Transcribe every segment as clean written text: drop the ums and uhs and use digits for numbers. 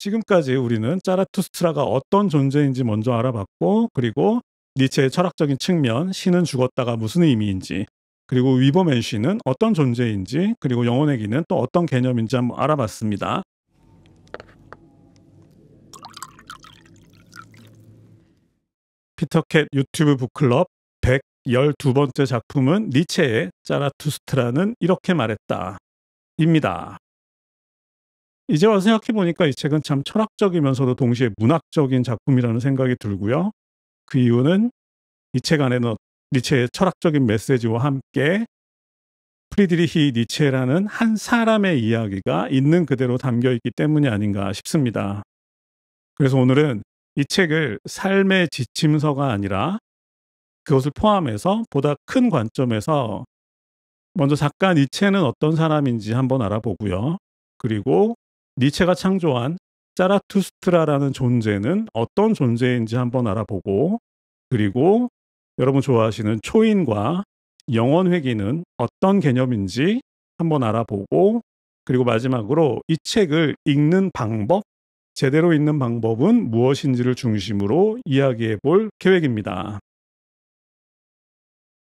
지금까지 우리는 자라투스트라가 어떤 존재인지 먼저 알아봤고, 그리고 니체의 철학적인 측면, 신은 죽었다가 무슨 의미인지, 그리고 위버맨쉬는 어떤 존재인지, 그리고 영혼의 기는 또 어떤 개념인지 한번 알아봤습니다. 피터캣 유튜브 북클럽 112번째 작품은 니체의 자라투스트라는 이렇게 말했다 입니다. 이제 와서 생각해보니까 이 책은 참 철학적이면서도 동시에 문학적인 작품이라는 생각이 들고요. 그 이유는 이 책 안에는 니체의 철학적인 메시지와 함께 프리드리히 니체라는 한 사람의 이야기가 있는 그대로 담겨 있기 때문이 아닌가 싶습니다. 그래서 오늘은 이 책을 삶의 지침서가 아니라 그것을 포함해서 보다 큰 관점에서 먼저 작가 니체는 어떤 사람인지 한번 알아보고요. 그리고 니체가 창조한 자라투스트라라는 존재는 어떤 존재인지 한번 알아보고, 그리고 여러분 좋아하시는 초인과 영혼회귀는 어떤 개념인지 한번 알아보고, 그리고 마지막으로 이 책을 읽는 방법, 제대로 읽는 방법은 무엇인지를 중심으로 이야기해 볼 계획입니다.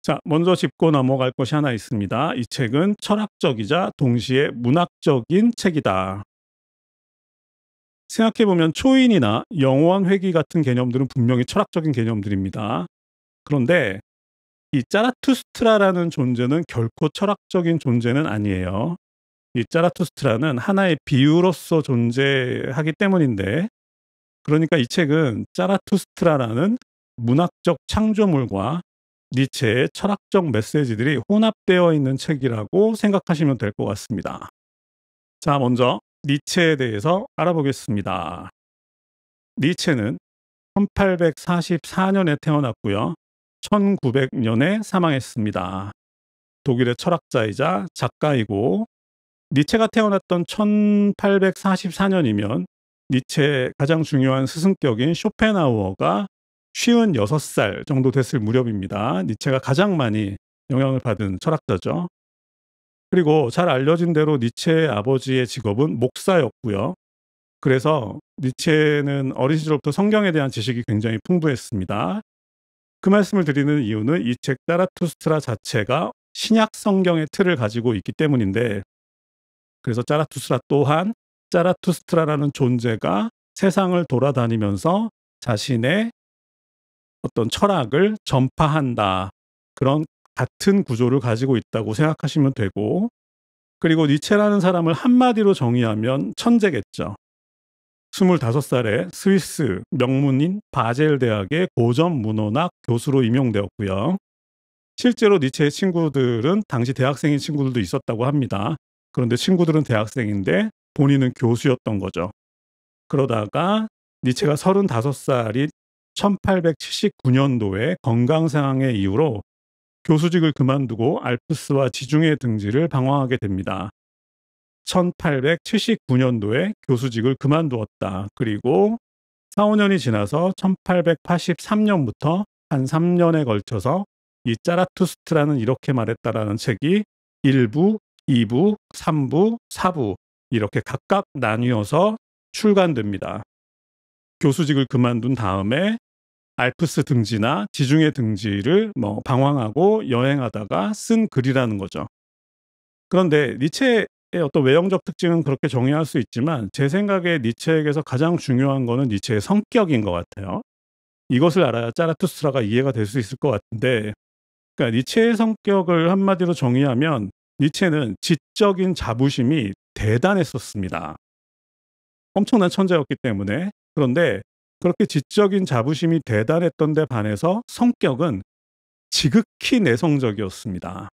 자, 먼저 짚고 넘어갈 것이 하나 있습니다. 이 책은 철학적이자 동시에 문학적인 책이다. 생각해보면 초인이나 영혼회귀 같은 개념들은 분명히 철학적인 개념들입니다. 그런데 이 자라투스트라라는 존재는 결코 철학적인 존재는 아니에요. 이 자라투스트라는 하나의 비유로서 존재하기 때문인데, 그러니까 이 책은 자라투스트라라는 문학적 창조물과 니체의 철학적 메시지들이 혼합되어 있는 책이라고 생각하시면 될 것 같습니다. 자, 먼저 니체에 대해서 알아보겠습니다. 니체는 1844년에 태어났고요. 1900년에 사망했습니다. 독일의 철학자이자 작가이고, 니체가 태어났던 1844년이면 니체의 가장 중요한 스승격인 쇼펜하우어가 56살 정도 됐을 무렵입니다. 니체가 가장 많이 영향을 받은 철학자죠. 그리고 잘 알려진 대로 니체의 아버지의 직업은 목사였고요. 그래서 니체는 어린 시절부터 성경에 대한 지식이 굉장히 풍부했습니다. 그 말씀을 드리는 이유는 이 책 자라투스트라 자체가 신약 성경의 틀을 가지고 있기 때문인데, 그래서 자라투스트라 또한 자라투스트라라는 존재가 세상을 돌아다니면서 자신의 어떤 철학을 전파한다. 그런 같은 구조를 가지고 있다고 생각하시면 되고, 그리고 니체라는 사람을 한마디로 정의하면 천재겠죠. 25살에 스위스 명문인 바젤 대학의 고전 문헌학 교수로 임용되었고요. 실제로 니체의 친구들은 당시 대학생인 친구들도 있었다고 합니다. 그런데 친구들은 대학생인데 본인은 교수였던 거죠. 그러다가 니체가 35살인 1879년도에 건강 상황의 이유로 교수직을 그만두고 알프스와 지중해 등지를 방황하게 됩니다. 1879년도에 교수직을 그만두었다. 그리고 4, 5년이 지나서 1883년부터 한 3년에 걸쳐서 이 자라투스트라는 이렇게 말했다라는 책이 1부, 2부, 3부, 4부 이렇게 각각 나뉘어서 출간됩니다. 교수직을 그만둔 다음에 알프스 등지나 지중해 등지를 방황하고 여행하다가 쓴 글이라는 거죠. 그런데 니체의 어떤 외형적 특징은 그렇게 정의할 수 있지만, 제 생각에 니체에게서 가장 중요한 거는 니체의 성격인 것 같아요. 이것을 알아야 자라투스트라가 이해가 될 수 있을 것 같은데, 그러니까 니체의 성격을 한마디로 정의하면 니체는 지적인 자부심이 대단했었습니다. 엄청난 천재였기 때문에. 그런데 그렇게 지적인 자부심이 대단했던 데 반해서 성격은 지극히 내성적이었습니다.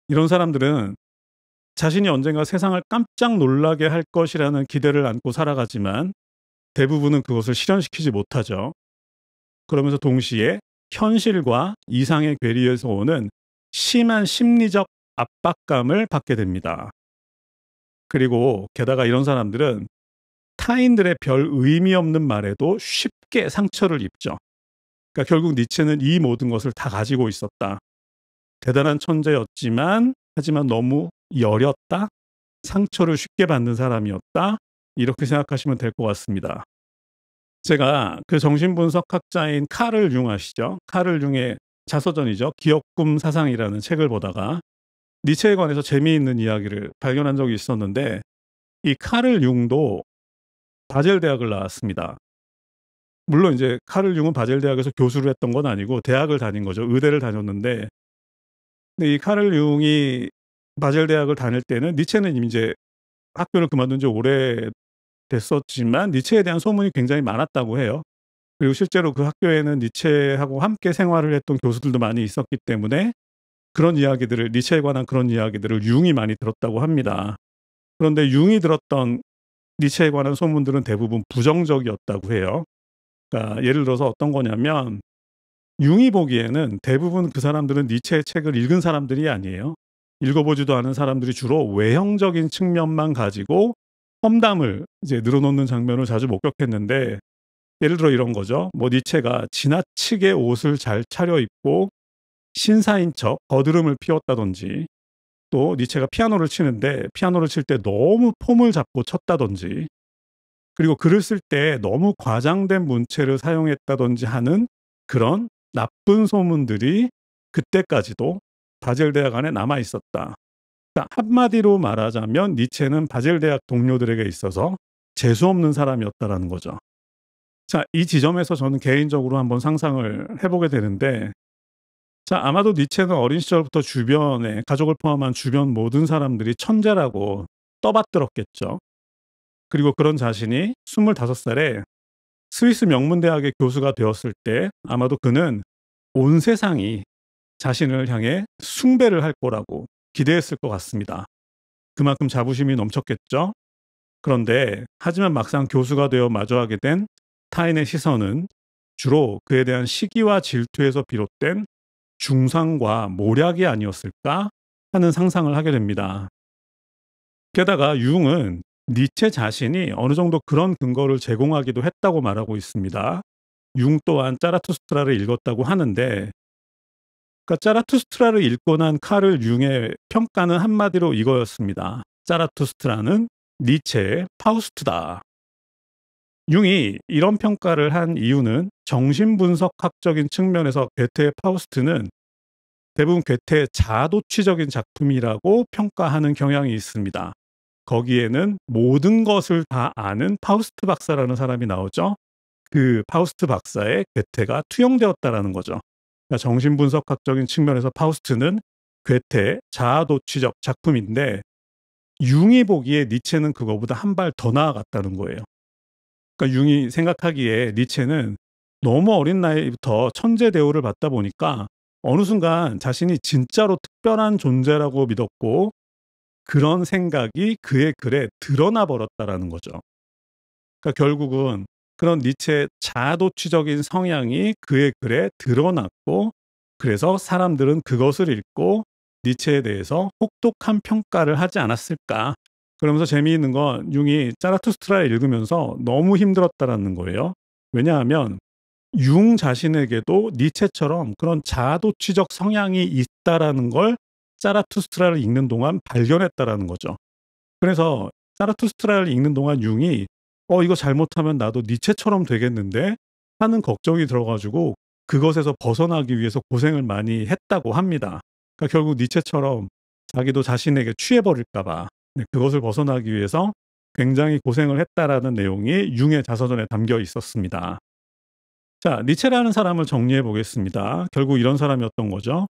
이런 사람들은 자신이 언젠가 세상을 깜짝 놀라게 할 것이라는 기대를 안고 살아가지만 대부분은 그것을 실현시키지 못하죠. 그러면서 동시에 현실과 이상의 괴리에서 오는 심한 심리적 압박감을 받게 됩니다. 그리고 게다가 이런 사람들은 타인들의 별 의미 없는 말에도 쉽게 상처를 입죠. 그러니까 결국 니체는 이 모든 것을 다 가지고 있었다. 대단한 천재였지만 하지만 너무 여렸다. 상처를 쉽게 받는 사람이었다. 이렇게 생각하시면 될 것 같습니다. 제가 그 정신분석학자인 카를 융 아시죠? 카를 융의 자서전이죠. 기억꿈 사상이라는 책을 보다가 니체에 관해서 재미있는 이야기를 발견한 적이 있었는데, 이 카를 융도 바젤 대학을 나왔습니다. 물론 이제 카를 융은 바젤 대학에서 교수를 했던 건 아니고 대학을 다닌 거죠. 의대를 다녔는데, 근데 이 카를 융이 바젤 대학을 다닐 때는 니체는 이미 이제 학교를 그만둔 지 오래됐었지만 니체에 대한 소문이 굉장히 많았다고 해요. 그리고 실제로 그 학교에는 니체하고 함께 생활을 했던 교수들도 많이 있었기 때문에 그런 이야기들을, 니체에 관한 그런 이야기들을 융이 많이 들었다고 합니다. 그런데 융이 들었던 니체에 관한 소문들은 대부분 부정적이었다고 해요. 그러니까 예를 들어서 어떤 거냐면, 융이 보기에는 대부분 그 사람들은 니체의 책을 읽은 사람들이 아니에요. 읽어보지도 않은 사람들이 주로 외형적인 측면만 가지고 험담을 이제 늘어놓는 장면을 자주 목격했는데, 예를 들어 이런 거죠. 뭐 니체가 지나치게 옷을 잘 차려입고 신사인 척 거드름을 피웠다든지, 또 니체가 피아노를 치는데 피아노를 칠 때 너무 폼을 잡고 쳤다든지, 그리고 글을 쓸 때 너무 과장된 문체를 사용했다든지 하는 그런 나쁜 소문들이 그때까지도 바젤 대학 안에 남아 있었다. 그러니까 한마디로 말하자면 니체는 바젤 대학 동료들에게 있어서 재수 없는 사람이었다라는 거죠. 자, 이 지점에서 저는 개인적으로 한번 상상을 해보게 되는데, 자, 아마도 니체는 어린 시절부터 주변에, 가족을 포함한 주변 모든 사람들이 천재라고 떠받들었겠죠. 그리고 그런 자신이 25살에 스위스 명문대학의 교수가 되었을 때 아마도 그는 온 세상이 자신을 향해 숭배를 할 거라고 기대했을 것 같습니다. 그만큼 자부심이 넘쳤겠죠. 그런데 하지만 막상 교수가 되어 마주하게 된 타인의 시선은 주로 그에 대한 시기와 질투에서 비롯된 중상과 모략이 아니었을까 하는 상상을 하게 됩니다. 게다가 융은 니체 자신이 어느 정도 그런 근거를 제공하기도 했다고 말하고 있습니다. 융 또한 짜라투스트라를 읽었다고 하는데, 그러니까 짜라투스트라를 읽고 난 카를 융의 평가는 한마디로 이거였습니다. 짜라투스트라는 니체의 파우스트다. 융이 이런 평가를 한 이유는 정신분석학적인 측면에서 괴테의 파우스트는 대부분 괴테의 자아도취적인 작품이라고 평가하는 경향이 있습니다. 거기에는 모든 것을 다 아는 파우스트 박사라는 사람이 나오죠. 그 파우스트 박사의 괴테가 투영되었다라는 거죠. 그러니까 정신분석학적인 측면에서 파우스트는 괴테의 자아도취적 작품인데, 융이 보기에 니체는 그거보다 한 발 더 나아갔다는 거예요. 그러니까 융이 생각하기에 니체는 너무 어린 나이부터 천재 대우를 받다 보니까 어느 순간 자신이 진짜로 특별한 존재라고 믿었고, 그런 생각이 그의 글에 드러나 버렸다라는 거죠. 그러니까 결국은 그런 니체의 자아도취적인 성향이 그의 글에 드러났고, 그래서 사람들은 그것을 읽고 니체에 대해서 혹독한 평가를 하지 않았을까. 그러면서 재미있는 건 융이 짜라투스트라를 읽으면서 너무 힘들었다라는 거예요. 왜냐하면 융 자신에게도 니체처럼 그런 자아도취적 성향이 있다라는 걸 짜라투스트라를 읽는 동안 발견했다라는 거죠. 그래서 짜라투스트라를 읽는 동안 융이 이거 잘못하면 나도 니체처럼 되겠는데 하는 걱정이 들어가지고 그것에서 벗어나기 위해서 고생을 많이 했다고 합니다. 그러니까 결국 니체처럼 자기도 자신에게 취해버릴까 봐 그것을 벗어나기 위해서 굉장히 고생을 했다라는 내용이 융의 자서전에 담겨 있었습니다. 자, 니체라는 사람을 정리해 보겠습니다. 결국 이런 사람이었던 거죠.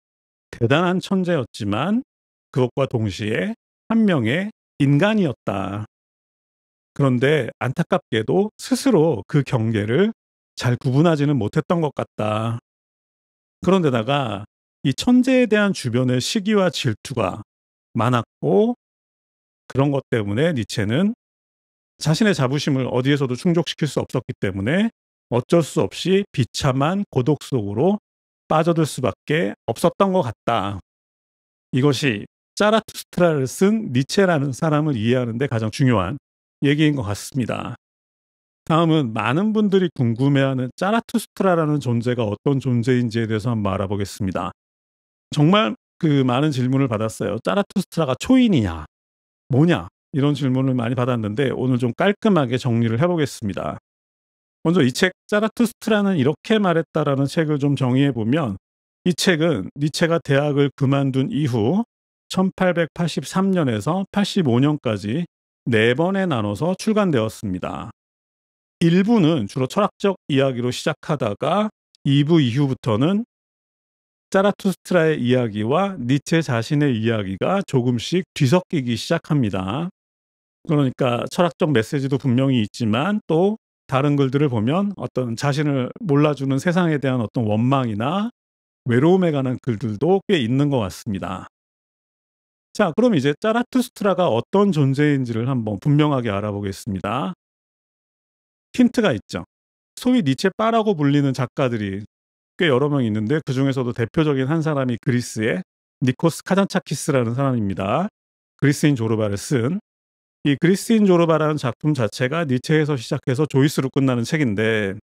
대단한 천재였지만 그것과 동시에 한 명의 인간이었다. 그런데 안타깝게도 스스로 그 경계를 잘 구분하지는 못했던 것 같다. 그런데다가 이 천재에 대한 주변의 시기와 질투가 많았고, 그런 것 때문에 니체는 자신의 자부심을 어디에서도 충족시킬 수 없었기 때문에 어쩔 수 없이 비참한 고독 속으로 빠져들 수밖에 없었던 것 같다. 이것이 짜라투스트라를 쓴 니체라는 사람을 이해하는 데 가장 중요한 얘기인 것 같습니다. 다음은 많은 분들이 궁금해하는 짜라투스트라라는 존재가 어떤 존재인지에 대해서 한번 알아보겠습니다. 정말 그 많은 질문을 받았어요. 짜라투스트라가 초인이냐? 뭐냐? 이런 질문을 많이 받았는데 오늘 좀 깔끔하게 정리를 해 보겠습니다. 먼저 이 책 자라투스트라는 이렇게 말했다라는 책을 좀 정의해 보면 이 책은 니체가 대학을 그만둔 이후 1883년에서 85년까지 4번에 나눠서 출간되었습니다. 1부는 주로 철학적 이야기로 시작하다가 2부 이후부터는 자라투스트라의 이야기와 니체 자신의 이야기가 조금씩 뒤섞이기 시작합니다. 그러니까 철학적 메시지도 분명히 있지만 또 다른 글들을 보면 어떤 자신을 몰라주는 세상에 대한 어떤 원망이나 외로움에 관한 글들도 꽤 있는 것 같습니다. 자, 그럼 이제 자라투스트라가 어떤 존재인지를 한번 분명하게 알아보겠습니다. 힌트가 있죠. 소위 니체빠라고 불리는 작가들이 꽤 여러 명 있는데 그중에서도 대표적인 한 사람이 그리스의 니코스 카잔차키스라는 사람입니다. 그리스인 조르바를 쓴 이 그리스인 조르바라는 작품 자체가 니체에서 시작해서 조이스로 끝나는 책인데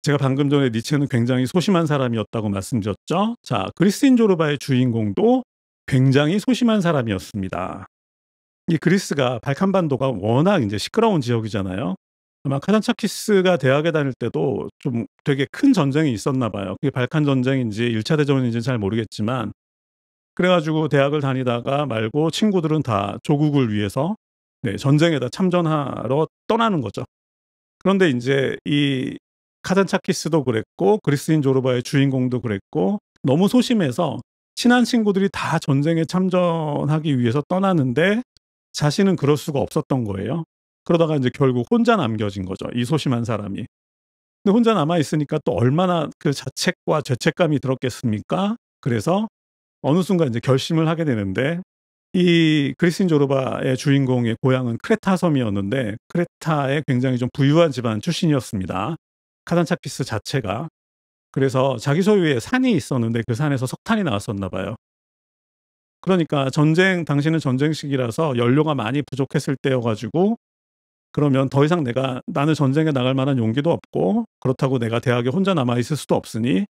제가 방금 전에 니체는 굉장히 소심한 사람이었다고 말씀드렸죠. 자, 그리스인 조르바의 주인공도 굉장히 소심한 사람이었습니다. 이 그리스가 발칸반도가 워낙 이제 시끄러운 지역이잖아요. 아마 카잔차키스가 대학에 다닐 때도 좀 되게 큰 전쟁이 있었나 봐요. 그게 발칸 전쟁인지 1차 대전인지는 잘 모르겠지만 그래가지고 대학을 다니다가 말고 친구들은 다 조국을 위해서 전쟁에다 참전하러 떠나는 거죠. 그런데 이제 이 카잔차키스도 그랬고 그리스인 조르바의 주인공도 그랬고 너무 소심해서 친한 친구들이 다 전쟁에 참전하기 위해서 떠나는데 자신은 그럴 수가 없었던 거예요. 그러다가 이제 결국 혼자 남겨진 거죠. 이 소심한 사람이. 근데 혼자 남아 있으니까 또 얼마나 그 자책과 죄책감이 들었겠습니까? 그래서 어느 순간 이제 결심을 하게 되는데 이 그리스인 조르바의 주인공의 고향은 크레타 섬이었는데 크레타의 굉장히 좀 부유한 집안 출신이었습니다. 카잔차키스 자체가. 그래서 자기 소유의 산이 있었는데 그 산에서 석탄이 나왔었나 봐요. 그러니까 당시는 전쟁 시기라서 연료가 많이 부족했을 때여 가지고 그러면 더 이상 나는 전쟁에 나갈 만한 용기도 없고 그렇다고 내가 대학에 혼자 남아 있을 수도 없으니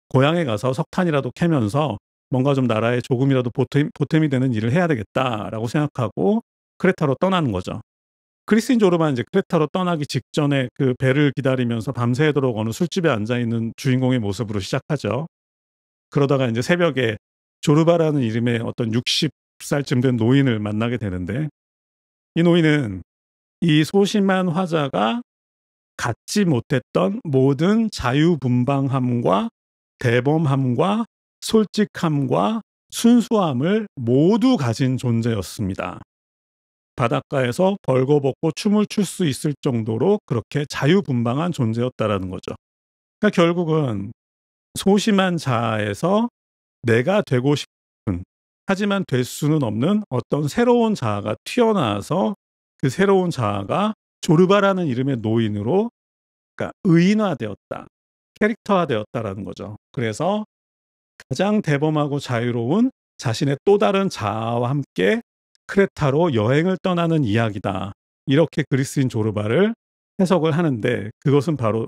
고향에 가서 석탄이라도 캐면서 뭔가 좀 나라에 조금이라도 보탬이 되는 일을 해야 되겠다라고 생각하고 크레타로 떠나는 거죠. 그리스인 조르바는 이제 크레타로 떠나기 직전에 그 배를 기다리면서 밤새도록 어느 술집에 앉아 있는 주인공의 모습으로 시작하죠. 그러다가 이제 새벽에 조르바라는 이름의 어떤 60살쯤 된 노인을 만나게 되는데 이 노인은 이 소심한 화자가 갖지 못했던 모든 자유분방함과 대범함과 솔직함과 순수함을 모두 가진 존재였습니다. 바닷가에서 벌거벗고 춤을 출 수 있을 정도로 그렇게 자유분방한 존재였다라는 거죠. 그러니까 결국은 소심한 자아에서 내가 되고 싶은 하지만 될 수는 없는 어떤 새로운 자아가 튀어나와서 그 새로운 자아가 조르바라는 이름의 노인으로 그러니까 의인화되었다. 캐릭터화되었다라는 거죠. 그래서 가장 대범하고 자유로운 자신의 또 다른 자아와 함께 크레타로 여행을 떠나는 이야기다. 이렇게 그리스인 조르바를 해석을 하는데 그것은 바로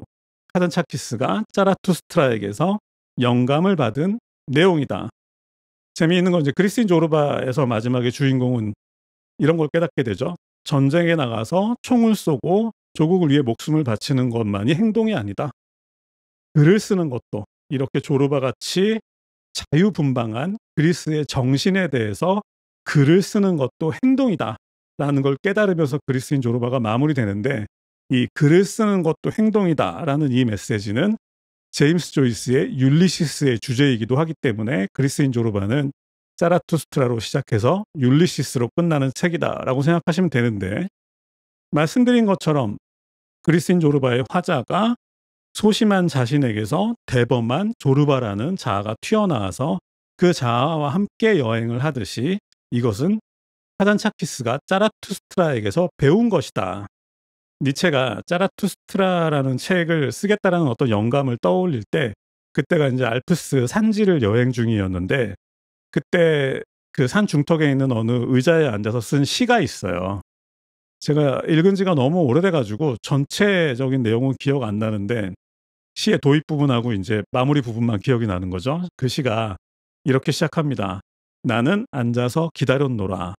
카잔차키스가 자라투스트라에게서 영감을 받은 내용이다. 재미있는 건 이제 그리스인 조르바에서 마지막에 주인공은 이런 걸 깨닫게 되죠. 전쟁에 나가서 총을 쏘고 조국을 위해 목숨을 바치는 것만이 행동이 아니다. 글을 쓰는 것도 이렇게 조르바같이 자유분방한 그리스의 정신에 대해서 글을 쓰는 것도 행동이다. 라는 걸 깨달으면서 그리스인 조르바가 마무리되는데 이 글을 쓰는 것도 행동이다. 라는 이 메시지는 제임스 조이스의 율리시스의 주제이기도 하기 때문에 그리스인 조르바는 자라투스트라로 시작해서 율리시스로 끝나는 책이다라고 생각하시면 되는데 말씀드린 것처럼 그리스인 조르바의 화자가 소심한 자신에게서 대범한 조르바라는 자아가 튀어나와서 그 자아와 함께 여행을 하듯이 이것은 카잔차키스가 자라투스트라에게서 배운 것이다. 니체가 자라투스트라라는 책을 쓰겠다라는 어떤 영감을 떠올릴 때 그때가 이제 알프스 산지를 여행 중이었는데 그때 그 산 중턱에 있는 어느 의자에 앉아서 쓴 시가 있어요. 제가 읽은 지가 너무 오래돼 가지고 전체적인 내용은 기억 안 나는데 시의 도입 부분하고 이제 마무리 부분만 기억이 나는 거죠. 그 시가 이렇게 시작합니다. 나는 앉아서 기다렸노라.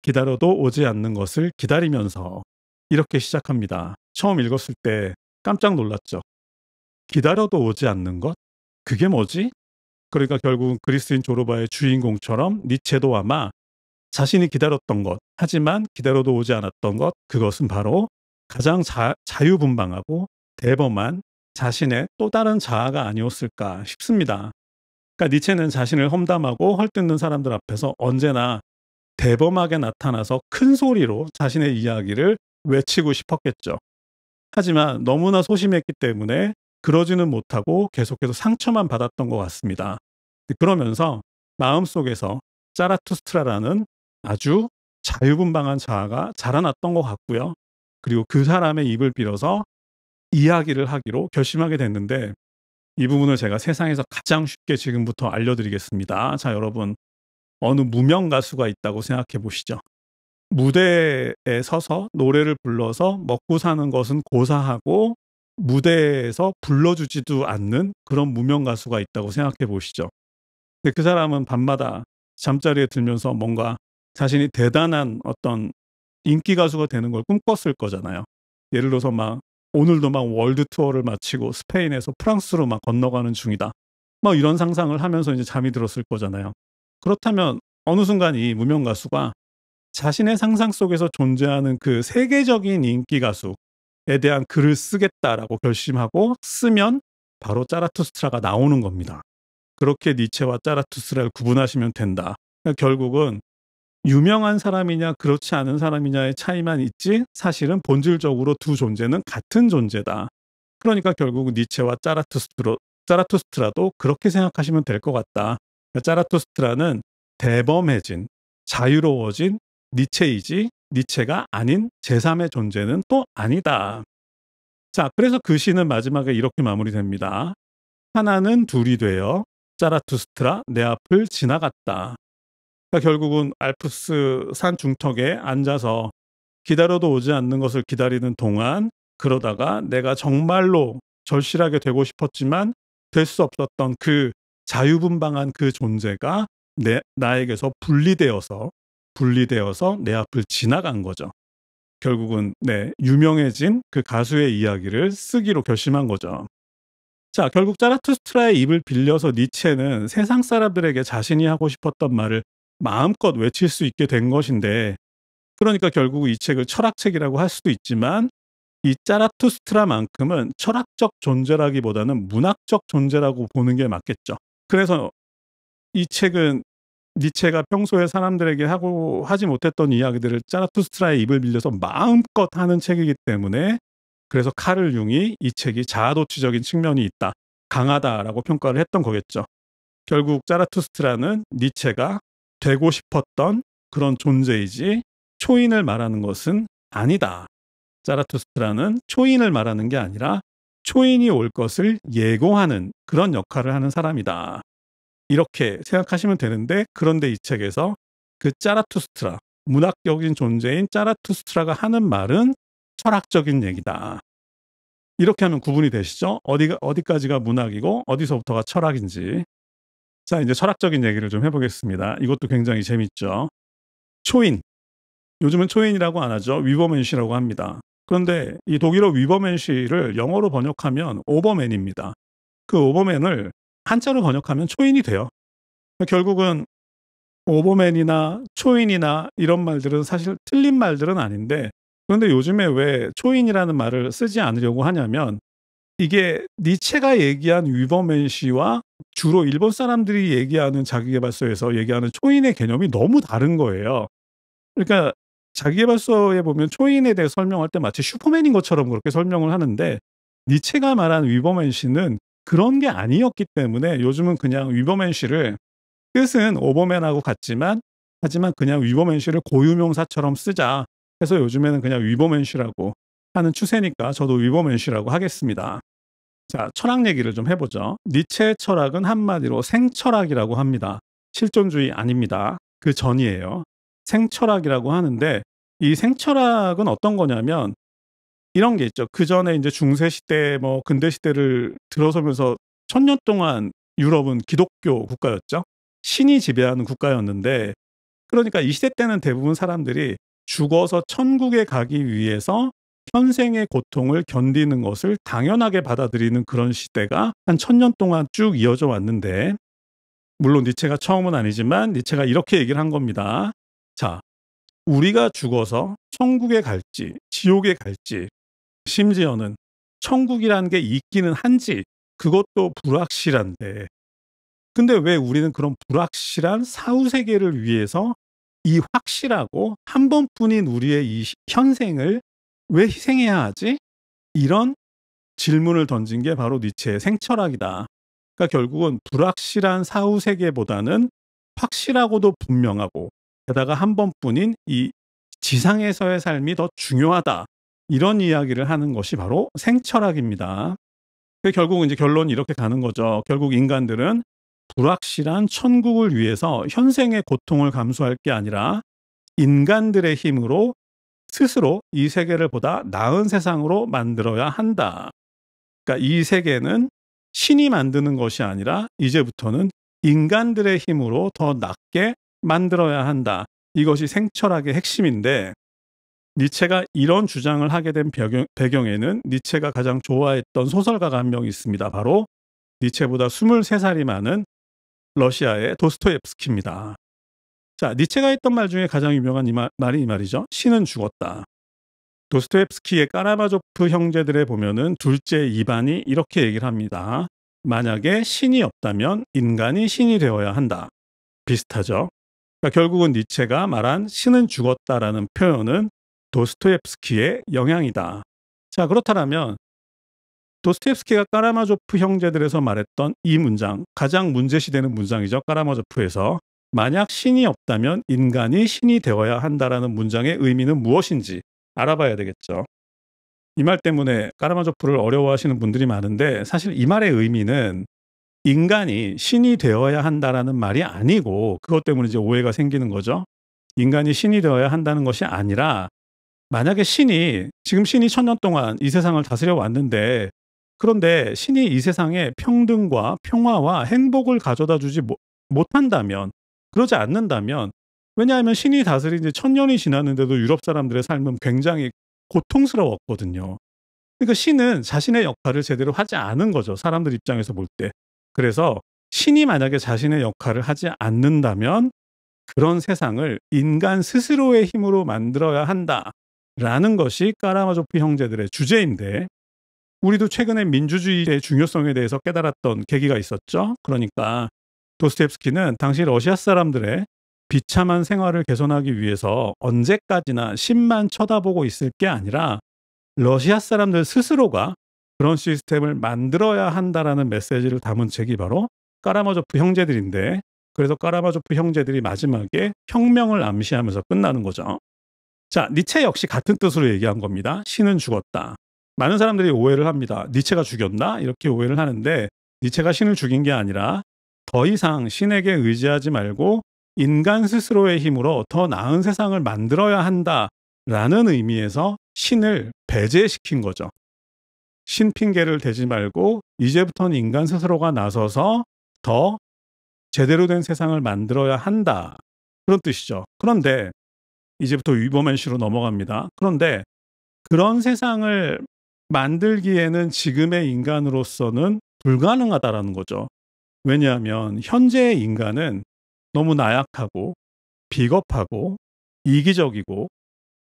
기다려도 오지 않는 것을 기다리면서 이렇게 시작합니다. 처음 읽었을 때 깜짝 놀랐죠. 기다려도 오지 않는 것? 그게 뭐지? 그러니까 결국 그리스인 조르바의 주인공처럼 니체도 아마 자신이 기다렸던 것, 하지만 기다려도 오지 않았던 것, 그것은 바로 가장 자유분방하고 대범한 자신의 또 다른 자아가 아니었을까 싶습니다. 그러니까 니체는 자신을 험담하고 헐뜯는 사람들 앞에서 언제나 대범하게 나타나서 큰 소리로 자신의 이야기를 외치고 싶었겠죠. 하지만 너무나 소심했기 때문에 그러지는 못하고 계속해서 상처만 받았던 것 같습니다. 그러면서 마음속에서 자라투스트라라는 아주 자유분방한 자아가 자라났던 것 같고요. 그리고 그 사람의 입을 빌어서 이야기를 하기로 결심하게 됐는데, 이 부분을 제가 세상에서 가장 쉽게 지금부터 알려드리겠습니다. 자, 여러분, 어느 무명 가수가 있다고 생각해 보시죠. 무대에 서서 노래를 불러서 먹고 사는 것은 고사하고 무대에서 불러주지도 않는 그런 무명 가수가 있다고 생각해 보시죠. 근데 그 사람은 밤마다 잠자리에 들면서 뭔가 자신이 대단한 어떤 인기 가수가 되는 걸 꿈꿨을 거잖아요. 예를 들어서 막 오늘도 막 월드 투어를 마치고 스페인에서 프랑스로 막 건너가는 중이다. 막 이런 상상을 하면서 이제 잠이 들었을 거잖아요. 그렇다면 어느 순간 이 무명 가수가 자신의 상상 속에서 존재하는 그 세계적인 인기 가수에 대한 글을 쓰겠다라고 결심하고 쓰면 바로 자라투스트라가 나오는 겁니다. 그렇게 니체와 자라투스트라를 구분하시면 된다. 그러니까 결국은 유명한 사람이냐 그렇지 않은 사람이냐의 차이만 있지 사실은 본질적으로 두 존재는 같은 존재다. 그러니까 결국 니체와 자라투스트라도 그렇게 생각하시면 될 것 같다. 그러니까 자라투스트라는 대범해진, 자유로워진 니체이지 니체가 아닌 제3의 존재는 또 아니다. 자, 그래서 그 시는 마지막에 이렇게 마무리됩니다. 하나는 둘이 되어 자라투스트라 내 앞을 지나갔다. 그러니까 결국은 알프스 산 중턱에 앉아서 기다려도 오지 않는 것을 기다리는 동안 그러다가 내가 정말로 절실하게 되고 싶었지만 될 수 없었던 그 자유분방한 그 존재가 나에게서 분리되어서 내 앞을 지나간 거죠. 결국은 유명해진 그 가수의 이야기를 쓰기로 결심한 거죠. 자, 결국 자라투스트라의 입을 빌려서 니체는 세상 사람들에게 자신이 하고 싶었던 말을 마음껏 외칠 수 있게 된 것인데, 그러니까 결국 이 책을 철학책이라고 할 수도 있지만 이 자라투스트라만큼은 철학적 존재라기보다는 문학적 존재라고 보는 게 맞겠죠. 그래서 이 책은 니체가 평소에 사람들에게 하지 못했던 이야기들을 자라투스트라의 입을 빌려서 마음껏 하는 책이기 때문에, 그래서 카를 융이 이 책이 자아도취적인 측면이 있다, 강하다라고 평가를 했던 거겠죠. 결국 자라투스트라는 니체가 되고 싶었던 그런 존재이지 초인을 말하는 것은 아니다. 자라투스트라는 초인을 말하는 게 아니라 초인이 올 것을 예고하는 그런 역할을 하는 사람이다. 이렇게 생각하시면 되는데, 그런데 이 책에서 그 자라투스트라, 문학적인 존재인 자라투스트라가 하는 말은 철학적인 얘기다. 이렇게 하면 구분이 되시죠? 어디까지가 문학이고 어디서부터가 철학인지. 자, 이제 철학적인 얘기를 좀 해보겠습니다. 이것도 굉장히 재밌죠. 초인. 요즘은 초인이라고 안 하죠. 위버맨시라고 합니다. 그런데 이 독일어 위버맨시를 영어로 번역하면 오버맨입니다. 그 오버맨을 한자로 번역하면 초인이 돼요. 결국은 오버맨이나 초인이나 이런 말들은 사실 틀린 말들은 아닌데, 그런데 요즘에 왜 초인이라는 말을 쓰지 않으려고 하냐면, 이게 니체가 얘기한 위버맨시와 주로 일본 사람들이 얘기하는 자기계발서에서 얘기하는 초인의 개념이 너무 다른 거예요. 그러니까 자기계발서에 보면 초인에 대해 설명할 때 마치 슈퍼맨인 것처럼 그렇게 설명을 하는데, 니체가 말한 위버맨시는 그런 게 아니었기 때문에 요즘은 그냥 위버맨시를 뜻은 오버맨하고 같지만 하지만 그냥 위버맨시를 고유명사처럼 쓰자 해서 요즘에는 그냥 위버맨시라고 하는 추세니까 저도 위버맨시라고 하겠습니다. 자, 철학 얘기를 좀 해보죠. 니체의 철학은 한마디로 생철학이라고 합니다. 실존주의 아닙니다. 그 전이에요. 생철학이라고 하는데, 이 생철학은 어떤 거냐면 이런 게 있죠. 그 전에 이제 중세시대 근대시대를 들어서면서 1000년 동안 유럽은 기독교 국가였죠. 신이 지배하는 국가였는데, 그러니까 이 시대 때는 대부분 사람들이 죽어서 천국에 가기 위해서 현생의 고통을 견디는 것을 당연하게 받아들이는 그런 시대가 한 1000년 동안 쭉 이어져 왔는데, 물론 니체가 처음은 아니지만 니체가 이렇게 얘기를 한 겁니다. 자, 우리가 죽어서 천국에 갈지 지옥에 갈지, 심지어는 천국이라는 게 있기는 한지 그것도 불확실한데, 근데 왜 우리는 그런 불확실한 사후 세계를 위해서 이 확실하고 한 번뿐인 우리의 이 현생을 왜 희생해야 하지? 이런 질문을 던진 게 바로 니체의 생철학이다. 그러니까 결국은 불확실한 사후 세계보다는 확실하고도 분명하고 게다가 한 번뿐인 이 지상에서의 삶이 더 중요하다. 이런 이야기를 하는 것이 바로 생철학입니다. 결국은 이제 결론이 이렇게 가는 거죠. 결국 인간들은 불확실한 천국을 위해서 현생의 고통을 감수할 게 아니라 인간들의 힘으로 스스로 이 세계를 보다 나은 세상으로 만들어야 한다. 그러니까 이 세계는 신이 만드는 것이 아니라 이제부터는 인간들의 힘으로 더 낫게 만들어야 한다. 이것이 생철학의 핵심인데, 니체가 이런 주장을 하게 된 배경에는 니체가 가장 좋아했던 소설가가 한 명 있습니다. 바로 니체보다 23살이 많은 러시아의 도스토옙스키입니다. 자, 니체가 했던 말 중에 가장 유명한 말이 이 말이죠. 신은 죽었다. 도스토옙스키의 까라마조프 형제들에 보면은 둘째 이반이 이렇게 얘기를 합니다. 만약에 신이 없다면 인간이 신이 되어야 한다. 비슷하죠. 그러니까 결국은 니체가 말한 신은 죽었다라는 표현은 도스토옙스키의 영향이다. 자, 그렇다면 도스토옙스키가 까라마조프 형제들에서 말했던 이 문장, 가장 문제시되는 문장이죠. 까라마조프에서 만약 신이 없다면 인간이 신이 되어야 한다라는 문장의 의미는 무엇인지 알아봐야 되겠죠. 이 말 때문에 까라마조프를 어려워하시는 분들이 많은데, 사실 이 말의 의미는 인간이 신이 되어야 한다라는 말이 아니고, 그것 때문에 이제 오해가 생기는 거죠. 인간이 신이 되어야 한다는 것이 아니라, 만약에 지금 신이 1000년 동안 이 세상을 다스려 왔는데, 그런데 신이 이 세상에 평등과 평화와 행복을 가져다 주지 못한다면, 그러지 않는다면, 왜냐하면 신이 다스린 지 1000년이 지났는데도 유럽 사람들의 삶은 굉장히 고통스러웠거든요. 그러니까 신은 자신의 역할을 제대로 하지 않은 거죠. 사람들 입장에서 볼 때. 그래서 신이 만약에 자신의 역할을 하지 않는다면 그런 세상을 인간 스스로의 힘으로 만들어야 한다라는 것이 까라마조프 형제들의 주제인데, 우리도 최근에 민주주의의 중요성에 대해서 깨달았던 계기가 있었죠. 그러니까 도스토옙스키는 당시 러시아 사람들의 비참한 생활을 개선하기 위해서 언제까지나 신만 쳐다보고 있을 게 아니라 러시아 사람들 스스로가 그런 시스템을 만들어야 한다라는 메시지를 담은 책이 바로 까라마조프 형제들인데, 그래서 까라마조프 형제들이 마지막에 혁명을 암시하면서 끝나는 거죠. 자, 니체 역시 같은 뜻으로 얘기한 겁니다. 신은 죽었다. 많은 사람들이 오해를 합니다. 니체가 죽였나? 이렇게 오해를 하는데, 니체가 신을 죽인 게 아니라 더 이상 신에게 의지하지 말고 인간 스스로의 힘으로 더 나은 세상을 만들어야 한다라는 의미에서 신을 배제시킨 거죠. 신 핑계를 대지 말고 이제부터는 인간 스스로가 나서서 더 제대로 된 세상을 만들어야 한다. 그런 뜻이죠. 그런데 이제부터 위버맨시로 넘어갑니다. 그런데 그런 세상을 만들기에는 지금의 인간으로서는 불가능하다라는 거죠. 왜냐하면 현재의 인간은 너무 나약하고 비겁하고 이기적이고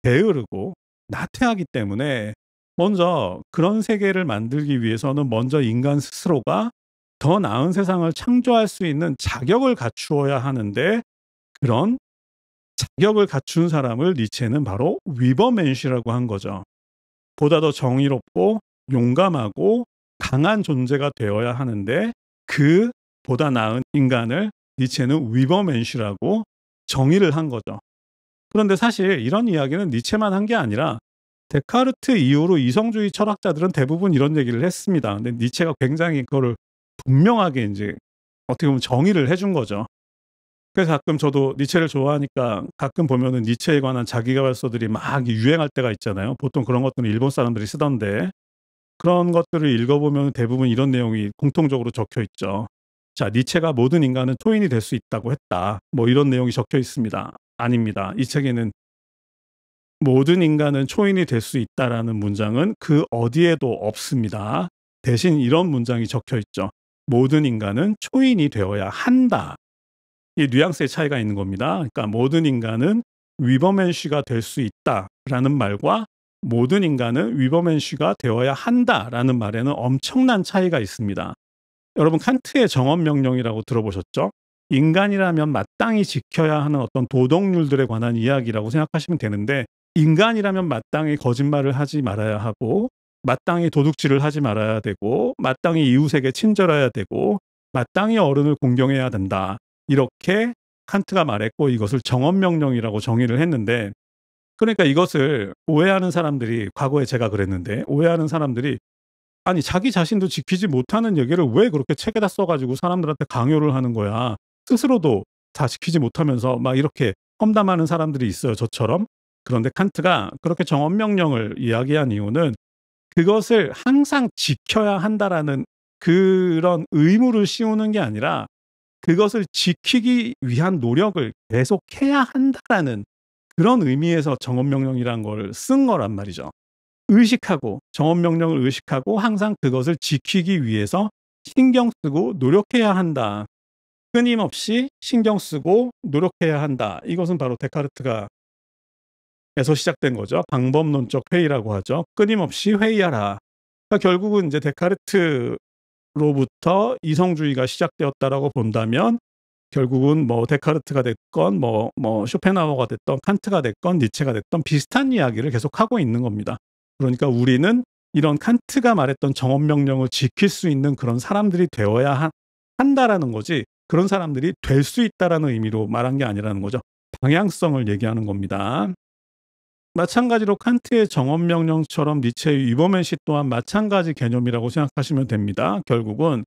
게으르고 나태하기 때문에 먼저 그런 세계를 만들기 위해서는 먼저 인간 스스로가 더 나은 세상을 창조할 수 있는 자격을 갖추어야 하는데, 그런 자격을 갖춘 사람을 니체는 바로 위버맨시라고 한 거죠. 보다 더 정의롭고 용감하고 강한 존재가 되어야 하는데, 그 보다 나은 인간을 니체는 위버맨시라고 정의를 한 거죠. 그런데 사실 이런 이야기는 니체만 한 게 아니라 데카르트 이후로 이성주의 철학자들은 대부분 이런 얘기를 했습니다. 근데 니체가 굉장히 그거를 분명하게 이제 어떻게 보면 정의를 해준 거죠. 그래서 가끔 저도 니체를 좋아하니까 가끔 보면은 니체에 관한 자기계발서들이 막 유행할 때가 있잖아요. 보통 그런 것들은 일본 사람들이 쓰던데, 그런 것들을 읽어보면 대부분 이런 내용이 공통적으로 적혀 있죠. 자, 니체가 모든 인간은 토인이 될 수 있다고 했다. 뭐 이런 내용이 적혀 있습니다. 아닙니다. 이 책에는 모든 인간은 초인이 될 수 있다라는 문장은 그 어디에도 없습니다. 대신 이런 문장이 적혀 있죠. 모든 인간은 초인이 되어야 한다. 이 뉘앙스의 차이가 있는 겁니다. 그러니까 모든 인간은 위버맨쉬가 될 수 있다라는 말과 모든 인간은 위버맨쉬가 되어야 한다라는 말에는 엄청난 차이가 있습니다. 여러분 칸트의 정언명령이라고 들어보셨죠? 인간이라면 마땅히 지켜야 하는 어떤 도덕률들에 관한 이야기라고 생각하시면 되는데 인간이라면 마땅히 거짓말을 하지 말아야 하고 마땅히 도둑질을 하지 말아야 되고 마땅히 이웃에게 친절해야 되고 마땅히 어른을 공경해야 된다. 이렇게 칸트가 말했고 이것을 정언명령이라고 정의를 했는데 그러니까 이것을 오해하는 사람들이 과거에 제가 그랬는데 오해하는 사람들이 아니 자기 자신도 지키지 못하는 얘기를 왜 그렇게 책에다 써가지고 사람들한테 강요를 하는 거야. 스스로도 다 지키지 못하면서 막 이렇게 험담하는 사람들이 있어요. 저처럼. 그런데 칸트가 그렇게 정언명령을 이야기한 이유는 그것을 항상 지켜야 한다라는 그런 의무를 씌우는 게 아니라 그것을 지키기 위한 노력을 계속해야 한다라는 그런 의미에서 정언명령이라는 걸 쓴 거란 말이죠. 의식하고 정언명령을 의식하고 항상 그것을 지키기 위해서 신경 쓰고 노력해야 한다. 끊임없이 신경 쓰고 노력해야 한다. 이것은 바로 데카르트가 에서 시작된 거죠. 방법론적 회의라고 하죠. 끊임없이 회의하라. 그러니까 결국은 이제 데카르트로부터 이성주의가 시작되었다라고 본다면 결국은 뭐 데카르트가 됐건 뭐 쇼펜하우어가 됐던 칸트가 됐건 니체가 됐던 비슷한 이야기를 계속하고 있는 겁니다. 그러니까 우리는 이런 칸트가 말했던 정언명령을 지킬 수 있는 그런 사람들이 되어야 한다라는 거지 그런 사람들이 될 수 있다라는 의미로 말한 게 아니라는 거죠. 방향성을 얘기하는 겁니다. 마찬가지로 칸트의 정언명령처럼 니체의 위버맨시 또한 마찬가지 개념이라고 생각하시면 됩니다. 결국은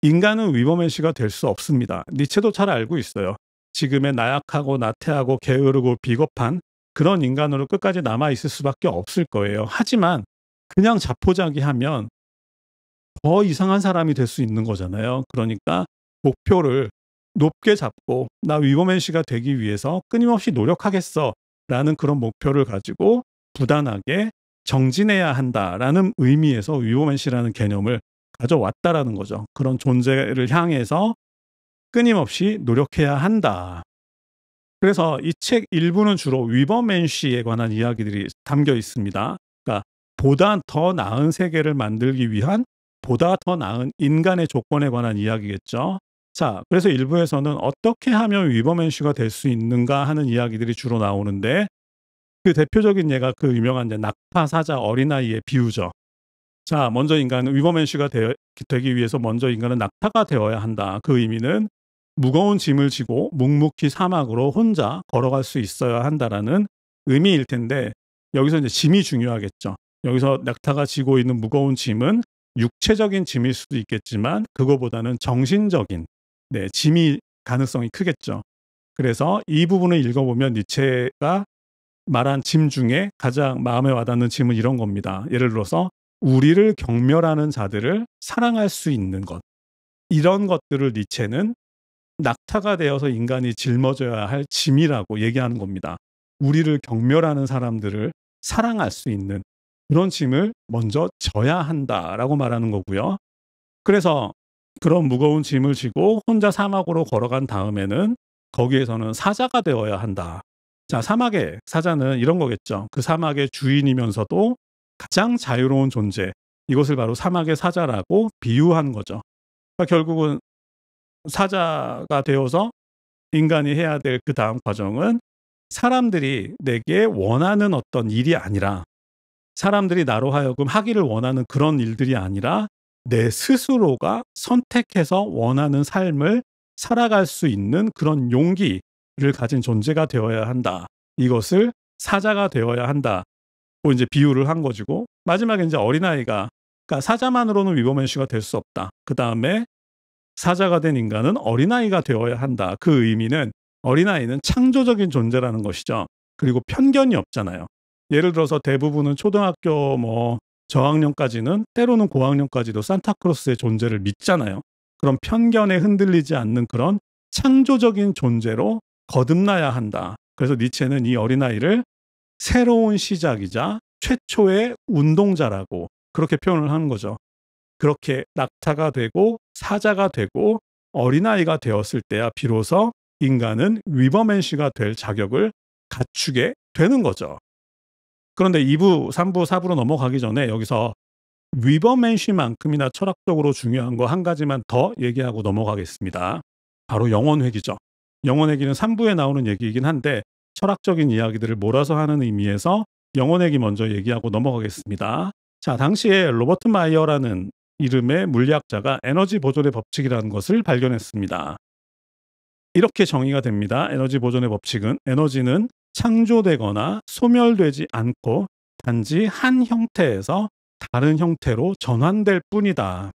인간은 위버맨시가 될 수 없습니다. 니체도 잘 알고 있어요. 지금의 나약하고 나태하고 게으르고 비겁한 그런 인간으로 끝까지 남아있을 수밖에 없을 거예요. 하지만 그냥 자포자기하면 더 이상한 사람이 될 수 있는 거잖아요. 그러니까 목표를 높게 잡고 나 위버맨시가 되기 위해서 끊임없이 노력하겠어 라는 그런 목표를 가지고 부단하게 정진해야 한다라는 의미에서 위버맨시라는 개념을 가져왔다라는 거죠. 그런 존재를 향해서 끊임없이 노력해야 한다. 그래서 이 책 일부는 주로 위버맨시에 관한 이야기들이 담겨 있습니다. 그러니까 보다 더 나은 세계를 만들기 위한 보다 더 나은 인간의 조건에 관한 이야기겠죠. 자, 그래서 일부에서는 어떻게 하면 위버맨시가 될 수 있는가 하는 이야기들이 주로 나오는데 그 대표적인 예가 그 유명한 이제 낙타 사자 어린아이의 비유죠. 자, 먼저 인간은 위버맨시가 되기 위해서 먼저 인간은 낙타가 되어야 한다. 그 의미는 무거운 짐을 지고 묵묵히 사막으로 혼자 걸어갈 수 있어야 한다라는 의미일 텐데 여기서 이제 짐이 중요하겠죠. 여기서 낙타가 지고 있는 무거운 짐은 육체적인 짐일 수도 있겠지만 그거보다는 정신적인 짐이 가능성이 크겠죠. 그래서 이 부분을 읽어보면 니체가 말한 짐 중에 가장 마음에 와닿는 짐은 이런 겁니다. 예를 들어서 우리를 경멸하는 자들을 사랑할 수 있는 것. 이런 것들을 니체는 낙타가 되어서 인간이 짊어져야 할 짐이라고 얘기하는 겁니다. 우리를 경멸하는 사람들을 사랑할 수 있는 그런 짐을 먼저 져야 한다라고 말하는 거고요. 그래서 그런 무거운 짐을 지고 혼자 사막으로 걸어간 다음에는 거기에서는 사자가 되어야 한다. 자, 사막의 사자는 이런 거겠죠. 그 사막의 주인이면서도 가장 자유로운 존재. 이것을 바로 사막의 사자라고 비유한 거죠. 그러니까 결국은 사자가 되어서 인간이 해야 될 그 다음 과정은 사람들이 내게 원하는 어떤 일이 아니라 사람들이 나로 하여금 하기를 원하는 그런 일들이 아니라 내 스스로가 선택해서 원하는 삶을 살아갈 수 있는 그런 용기를 가진 존재가 되어야 한다. 이것을 사자가 되어야 한다. 이제 비유를 한 것이고 마지막에 이제 어린아이가 그러니까 사자만으로는 위버맨시가 될 수 없다. 그 다음에 사자가 된 인간은 어린아이가 되어야 한다. 그 의미는 어린아이는 창조적인 존재라는 것이죠. 그리고 편견이 없잖아요. 예를 들어서 대부분은 초등학교 저학년까지는 때로는 고학년까지도 산타크로스의 존재를 믿잖아요. 그런 편견에 흔들리지 않는 그런 창조적인 존재로 거듭나야 한다. 그래서 니체는 이 어린아이를 새로운 시작이자 최초의 운동자라고 그렇게 표현을 하는 거죠. 그렇게 낙타가 되고 사자가 되고 어린아이가 되었을 때야 비로소 인간은 위버맨시가 될 자격을 갖추게 되는 거죠. 그런데 2부, 3부, 4부로 넘어가기 전에 여기서 위버맨시만큼이나 철학적으로 중요한 거 한 가지만 더 얘기하고 넘어가겠습니다. 바로 영혼회귀죠. 영혼회귀는 3부에 나오는 얘기이긴 한데 철학적인 이야기들을 몰아서 하는 의미에서 영혼회귀 먼저 얘기하고 넘어가겠습니다. 자, 당시에 로버트 마이어라는 이름의 물리학자가 에너지 보존의 법칙이라는 것을 발견했습니다. 이렇게 정의가 됩니다. 에너지 보존의 법칙은 에너지는 창조되거나 소멸되지 않고 단지 한 형태에서 다른 형태로 전환될 뿐이다.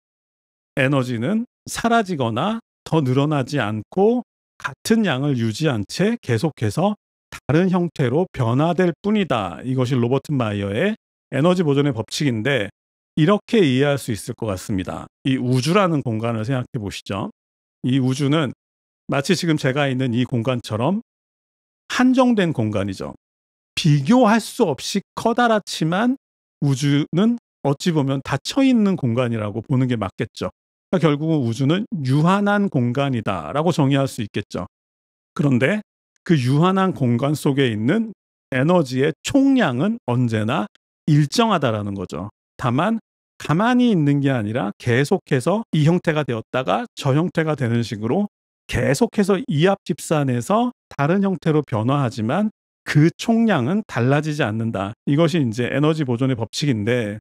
에너지는 사라지거나 더 늘어나지 않고 같은 양을 유지한 채 계속해서 다른 형태로 변화될 뿐이다. 이것이 로버트 마이어의 에너지 보존의 법칙인데 이렇게 이해할 수 있을 것 같습니다. 이 우주라는 공간을 생각해 보시죠. 이 우주는 마치 지금 제가 있는 이 공간처럼 한정된 공간이죠. 비교할 수 없이 커다랗지만 우주는 어찌 보면 닫혀있는 공간이라고 보는 게 맞겠죠. 그러니까 결국은 우주는 유한한 공간이다라고 정의할 수 있겠죠. 그런데 그 유한한 공간 속에 있는 에너지의 총량은 언제나 일정하다라는 거죠. 다만 가만히 있는 게 아니라 계속해서 이 형태가 되었다가 저 형태가 되는 식으로 계속해서 이합집산해서 다른 형태로 변화하지만 그 총량은 달라지지 않는다. 이것이 이제 에너지 보존의 법칙인데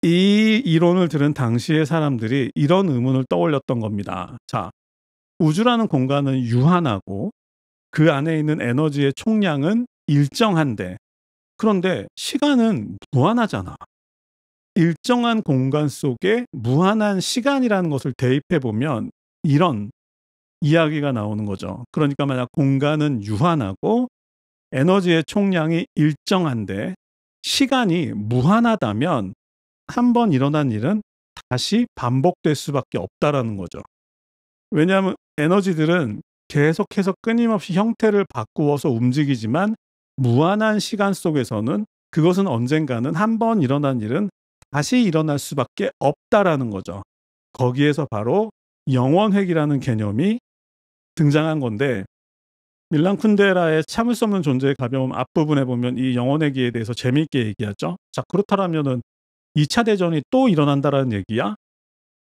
이 이론을 들은 당시의 사람들이 이런 의문을 떠올렸던 겁니다. 자, 우주라는 공간은 유한하고 그 안에 있는 에너지의 총량은 일정한데 그런데 시간은 무한하잖아. 일정한 공간 속에 무한한 시간이라는 것을 대입해 보면 이런 이야기가 나오는 거죠. 그러니까 만약 공간은 유한하고 에너지의 총량이 일정한데 시간이 무한하다면 한 번 일어난 일은 다시 반복될 수밖에 없다라는 거죠. 왜냐하면 에너지들은 계속해서 끊임없이 형태를 바꾸어서 움직이지만 무한한 시간 속에서는 그것은 언젠가는 한 번 일어난 일은 다시 일어날 수밖에 없다라는 거죠. 거기에서 바로 영원획이라는 개념이 등장한 건데 밀란 쿤데라의 참을 수 없는 존재의 가벼움 앞부분에 보면 이 영원회귀에 대해서 재미있게 얘기하죠. 자, 그렇다면은 2차 대전이 또 일어난다라는 얘기야?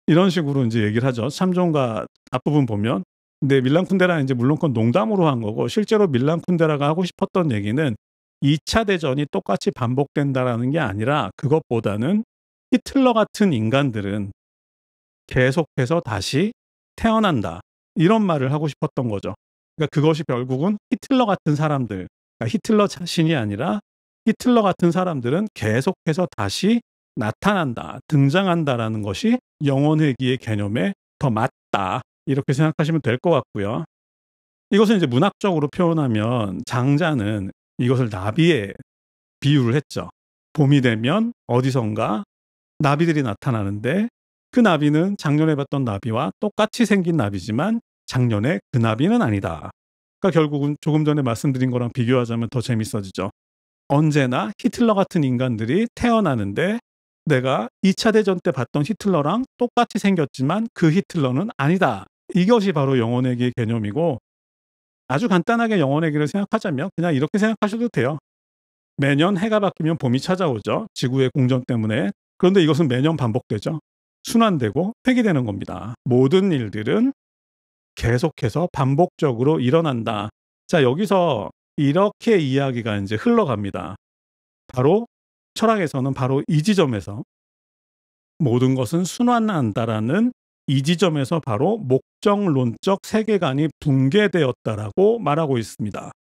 이런 식으로 이제 얘기를 하죠. 참종가 앞부분 보면. 근데 밀란 쿤데라는 이제 물론 그건 농담으로 한 거고 실제로 밀란 쿤데라가 하고 싶었던 얘기는 2차 대전이 똑같이 반복된다라는 게 아니라 그것보다는 히틀러 같은 인간들은 계속해서 다시 태어난다. 이런 말을 하고 싶었던 거죠. 그러니까 그것이 결국은 히틀러 같은 사람들, 그러니까 히틀러 자신이 아니라 히틀러 같은 사람들은 계속해서 다시 나타난다, 등장한다라는 것이 영원회귀의 개념에 더 맞다. 이렇게 생각하시면 될 것 같고요. 이것을 이제 문학적으로 표현하면 장자는 이것을 나비에 비유를 했죠. 봄이 되면 어디선가 나비들이 나타나는데 그 나비는 작년에 봤던 나비와 똑같이 생긴 나비지만 작년에 그 나비는 아니다. 그러니까 결국은 조금 전에 말씀드린 거랑 비교하자면 더 재밌어지죠. 언제나 히틀러 같은 인간들이 태어나는데 내가 2차 대전 때 봤던 히틀러랑 똑같이 생겼지만 그 히틀러는 아니다. 이것이 바로 영원회귀의 개념이고 아주 간단하게 영원회귀를 생각하자면 그냥 이렇게 생각하셔도 돼요. 매년 해가 바뀌면 봄이 찾아오죠. 지구의 공전 때문에. 그런데 이것은 매년 반복되죠. 순환되고 폐기되는 겁니다. 모든 일들은 계속해서 반복적으로 일어난다. 자, 여기서 이렇게 이야기가 이제 흘러갑니다. 바로 철학에서는 바로 이 지점에서 모든 것은 순환한다라는 이 지점에서 바로 목적론적 세계관이 붕괴되었다라고 말하고 있습니다.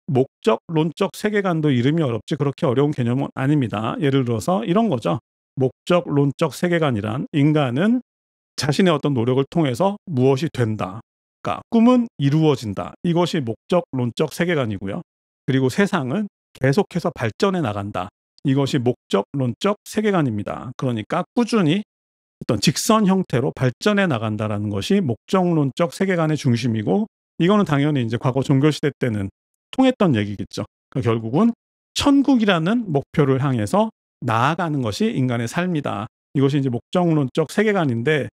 목적론적 세계관도 이름이 어렵지 그렇게 어려운 개념은 아닙니다. 예를 들어서 이런 거죠. 목적론적 세계관이란 인간은 자신의 어떤 노력을 통해서 무엇이 된다. 그러니까 꿈은 이루어진다. 이것이 목적론적 세계관이고요. 그리고 세상은 계속해서 발전해 나간다. 이것이 목적론적 세계관입니다. 그러니까 꾸준히 어떤 직선 형태로 발전해 나간다라는 것이 목적론적 세계관의 중심이고 이거는 당연히 이제 과거 종교시대 때는 통했던 얘기겠죠. 그러니까 결국은 천국이라는 목표를 향해서 나아가는 것이 인간의 삶이다. 이것이 이제 목적론적 세계관인데,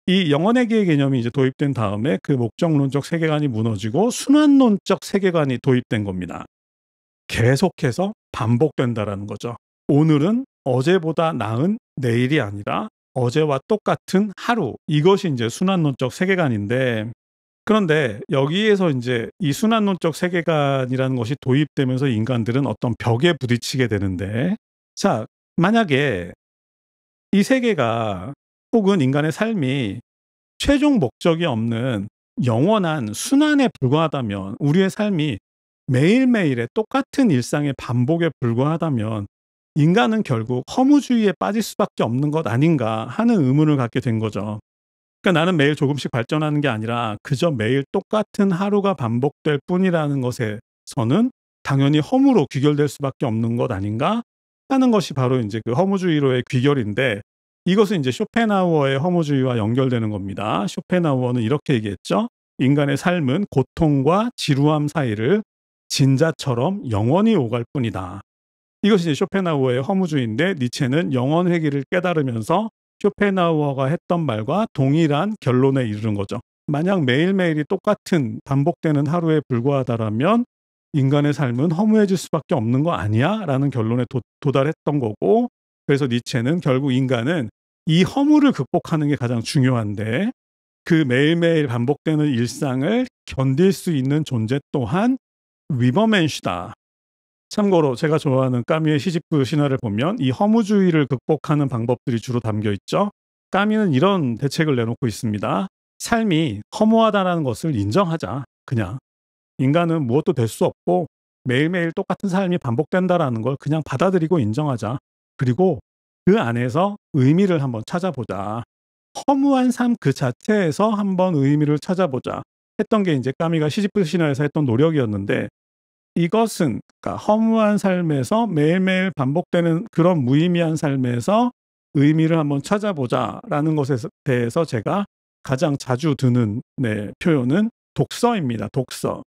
이 영원회귀의 개념이 이제 도입된 다음에 그 목적론적 세계관이 무너지고 순환론적 세계관이 도입된 겁니다. 계속해서 반복된다라는 거죠. 오늘은 어제보다 나은 내일이 아니라 어제와 똑같은 하루. 이것이 이제 순환론적 세계관인데, 그런데 여기에서 이제 이 순환론적 세계관이라는 것이 도입되면서 인간들은 어떤 벽에 부딪히게 되는데, 자, 만약에 이 세계가 혹은 인간의 삶이 최종 목적이 없는 영원한 순환에 불과하다면, 우리의 삶이 매일매일의 똑같은 일상의 반복에 불과하다면 인간은 결국 허무주의에 빠질 수밖에 없는 것 아닌가 하는 의문을 갖게 된 거죠. 그러니까 나는 매일 조금씩 발전하는 게 아니라 그저 매일 똑같은 하루가 반복될 뿐이라는 것에서는 당연히 허무로 귀결될 수밖에 없는 것 아닌가 하는 것이 바로 이제 그 허무주의로의 귀결인데, 이것은 이제 쇼펜하우어의 허무주의와 연결되는 겁니다. 쇼펜하우어는 이렇게 얘기했죠. 인간의 삶은 고통과 지루함 사이를 진자처럼 영원히 오갈 뿐이다. 이것이 이제 쇼펜하우어의 허무주의인데, 니체는 영원회귀를 깨달으면서 쇼펜하우어가 했던 말과 동일한 결론에 이르는 거죠. 만약 매일매일이 똑같은 반복되는 하루에 불과하다라면 인간의 삶은 허무해질 수밖에 없는 거 아니야? 라는 결론에 도달했던 거고, 그래서 니체는 결국 인간은 이 허무를 극복하는 게 가장 중요한데, 그 매일매일 반복되는 일상을 견딜 수 있는 존재 또한 위버맨시다. 참고로 제가 좋아하는 까미의 시지프 신화를 보면 이 허무주의를 극복하는 방법들이 주로 담겨 있죠. 까미는 이런 대책을 내놓고 있습니다. 삶이 허무하다는 것을 인정하자. 그냥 인간은 무엇도 될 수 없고 매일매일 똑같은 삶이 반복된다라는 걸 그냥 받아들이고 인정하자. 그리고 그 안에서 의미를 한번 찾아보자. 허무한 삶 그 자체에서 한번 의미를 찾아보자 했던 게 이제 까미가 시지프 신화에서 했던 노력이었는데, 이것은 그러니까 허무한 삶에서 매일매일 반복되는 그런 무의미한 삶에서 의미를 한번 찾아보자라는 것에 대해서 제가 가장 자주 드는 표현은 독서입니다. 독서.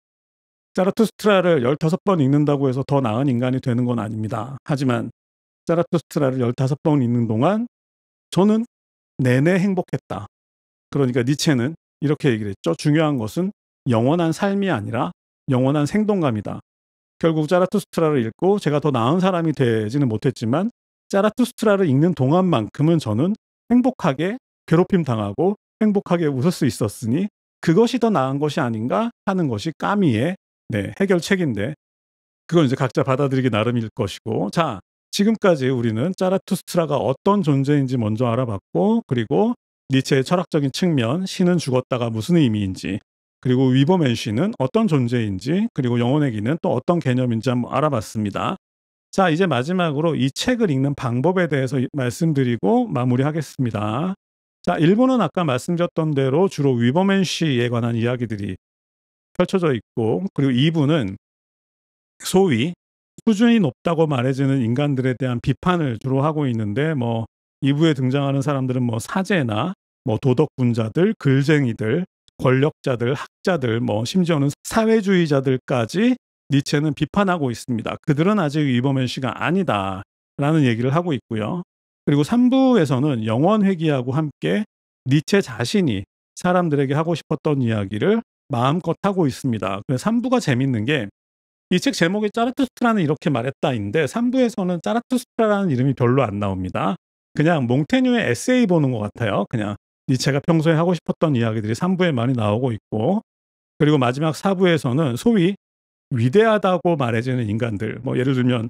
자라투스트라를 15번 읽는다고 해서 더 나은 인간이 되는 건 아닙니다. 하지만 자라투스트라를 15번 읽는 동안 저는 내내 행복했다. 그러니까 니체는 이렇게 얘기를 했죠. 중요한 것은 영원한 삶이 아니라 영원한 생동감이다. 결국 자라투스트라를 읽고 제가 더 나은 사람이 되지는 못했지만 자라투스트라를 읽는 동안만큼은 저는 행복하게 괴롭힘 당하고 행복하게 웃을 수 있었으니 그것이 더 나은 것이 아닌가 하는 것이 까미의 해결책인데, 그건 이제 각자 받아들이기 나름일 것이고, 자, 지금까지 우리는 자라투스트라가 어떤 존재인지 먼저 알아봤고, 그리고 니체의 철학적인 측면, 신은 죽었다가 무슨 의미인지, 그리고 위버맨시는 어떤 존재인지, 그리고 영혼의기는 또 어떤 개념인지 한번 알아봤습니다. 자, 이제 마지막으로 이 책을 읽는 방법에 대해서 말씀드리고 마무리하겠습니다. 자, 1부는 아까 말씀드렸던 대로 주로 위버맨시에 관한 이야기들이 펼쳐져 있고, 그리고 2부는 소위 수준이 높다고 말해지는 인간들에 대한 비판을 주로 하고 있는데, 2부에 등장하는 사람들은 사제나 도덕군자들, 글쟁이들, 권력자들, 학자들, 심지어는 사회주의자들까지 니체는 비판하고 있습니다. 그들은 아직 위버맨시가 아니다라는 얘기를 하고 있고요. 그리고 3부에서는 영원회귀하고 함께 니체 자신이 사람들에게 하고 싶었던 이야기를 마음껏 하고 있습니다. 그래서 3부가 재밌는 게, 이 책 제목이 자라투스트라는 이렇게 말했다인데 3부에서는 자라투스트라라는 이름이 별로 안 나옵니다. 그냥 몽테뉴의 에세이 보는 것 같아요. 그냥 니체가 평소에 하고 싶었던 이야기들이 3부에 많이 나오고 있고, 그리고 마지막 4부에서는 소위 위대하다고 말해지는 인간들, 예를 들면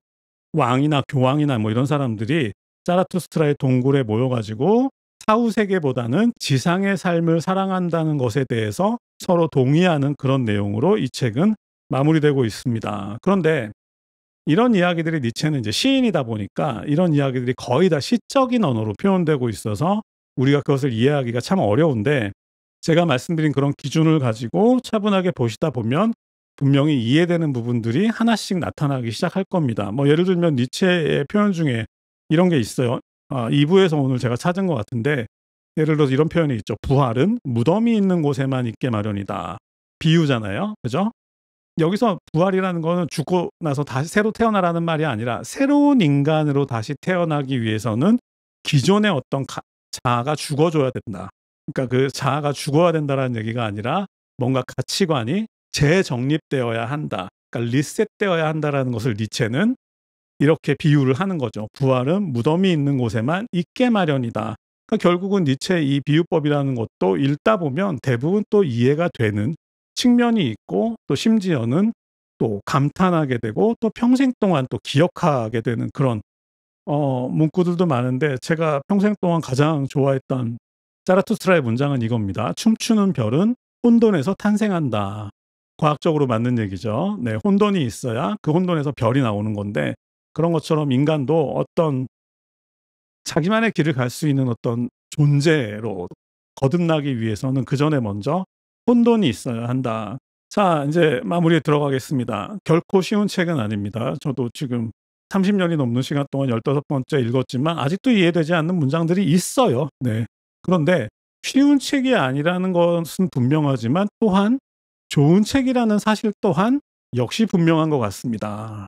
왕이나 교황이나 이런 사람들이 자라투스트라의 동굴에 모여가지고 사후세계보다는 지상의 삶을 사랑한다는 것에 대해서 서로 동의하는 그런 내용으로 이 책은 마무리되고 있습니다. 그런데 이런 이야기들이 니체는 이제 시인이다 보니까 이런 이야기들이 거의 다 시적인 언어로 표현되고 있어서 우리가 그것을 이해하기가 참 어려운데, 제가 말씀드린 그런 기준을 가지고 차분하게 보시다 보면 분명히 이해되는 부분들이 하나씩 나타나기 시작할 겁니다. 예를 들면 니체의 표현 중에 이런 게 있어요. 2부에서 오늘 제가 찾은 것 같은데, 예를 들어서 이런 표현이 있죠. 부활은 무덤이 있는 곳에만 있게 마련이다. 비유잖아요. 그죠? 여기서 부활이라는 거는 죽고 나서 다시 새로 태어나라는 말이 아니라 새로운 인간으로 다시 태어나기 위해서는 기존의 어떤 자아가 죽어줘야 된다. 그러니까 그 자아가 죽어야 된다라는 얘기가 아니라 뭔가 가치관이 재정립되어야 한다. 그러니까 리셋되어야 한다라는 것을 니체는 이렇게 비유를 하는 거죠. 부활은 무덤이 있는 곳에만 있게 마련이다. 그러니까 결국은 니체의 이 비유법이라는 것도 읽다 보면 대부분 또 이해가 되는 측면이 있고 또 심지어는 또 감탄하게 되고 또 평생 동안 또 기억하게 되는 그런 문구들도 많은데 제가 평생 동안 가장 좋아했던 자라투스트라의 문장은 이겁니다. 춤추는 별은 혼돈에서 탄생한다. 과학적으로 맞는 얘기죠. 네, 혼돈이 있어야 그 혼돈에서 별이 나오는 건데 그런 것처럼 인간도 어떤 자기만의 길을 갈 수 있는 어떤 존재로 거듭나기 위해서는 그 전에 먼저 혼돈이 있어야 한다. 자, 이제 마무리에 들어가겠습니다. 결코 쉬운 책은 아닙니다. 저도 지금 30년이 넘는 시간 동안 15번째 읽었지만 아직도 이해되지 않는 문장들이 있어요. 네. 그런데 쉬운 책이 아니라는 것은 분명하지만 또한 좋은 책이라는 사실 또한 역시 분명한 것 같습니다.